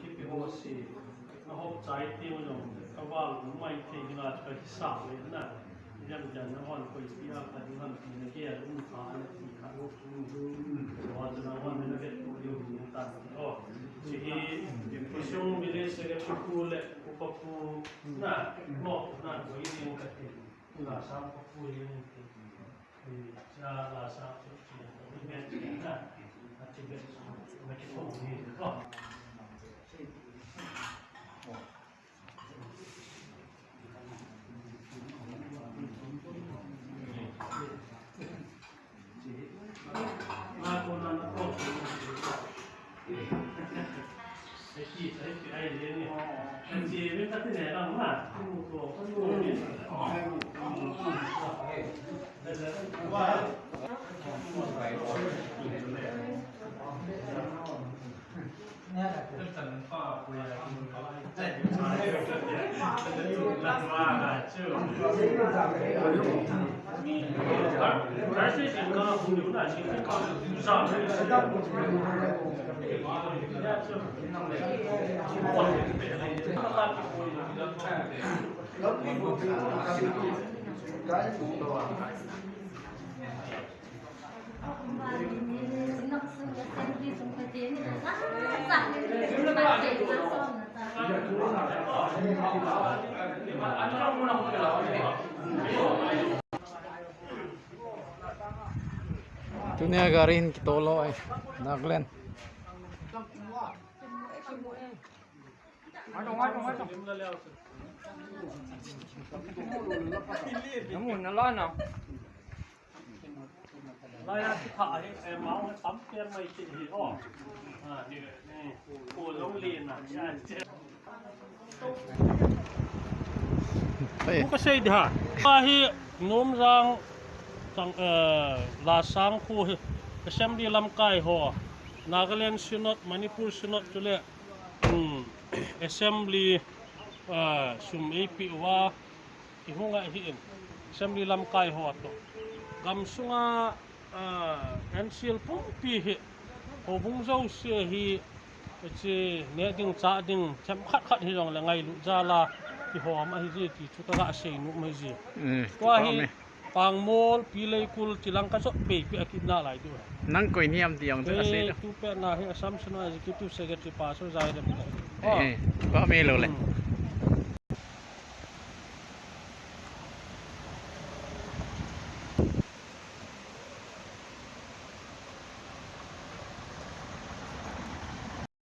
คิดไปหัวสินะฮะใจเตี้ยวหน่อยก็ว่าไม่เที่ยงงานไปที่สามเลยนะยังนะฮะคนที่อาการที่มันเป็นเกี่ยวกับขาเนี่ยที่ขาลูกว่าจะนะฮะมันก็อยู่ในตันอ๋อสิ่งที่ช่วงมิเลสเก็พูดเลยอุปพูนะหมอกนะวันนี้ยังกันที่ลาซาอุปพูยังที่จะลาซาที่เป็นนะที่เป็นไม่ใช่ของนี่ก็มาคนนั้นก็ไอ้ที่ไอ้เรื่องนี้ไอ้ที่ไม่ตัดที่ไหนบ้างนะที่มุกตัวก็อยู่นี่ว่า这整发不要这而且这个红牛呢，其实搞上这个是Dunia garin kitolo ay naglen. Namun nala na. Layaที่ถ่ายเมาส์ปั๊มเปลี่ยนไม่ติดหีอ้อนี่ปูต้องเรียนนะใช่ผู้ก็ใช่ดิฮะว่าที่นุ่มรังสังลาสังคู่ก็เช่นดีลำไก่หัวนาเกเลนสินอตมณิปุรสินอตจุเลassembly สุมเอพีว่าที่ห้องไอ้ที่assembly ลำไก่หัวตัวกำสุงNCL ปุ่มปีเหรอบุ้งเจ้าเสียเหที่เนี่ยดิ้งจ้าดิ้งแชมขัดที่รองละไงลุจาลาที่หัวมาที่ที่ชุดกระเสียนุไม่จีว่าที่ปังโมลปีเลยคุลที่ลังกาสเปย์ปีอากินน่าไหลด้วยนั่งคุยเนียมที่ยังจะเสียทุกเป็นน่าเห็นซัมซุง executive secretary ป้าสุดใจเลยก็ไม่รู้เลย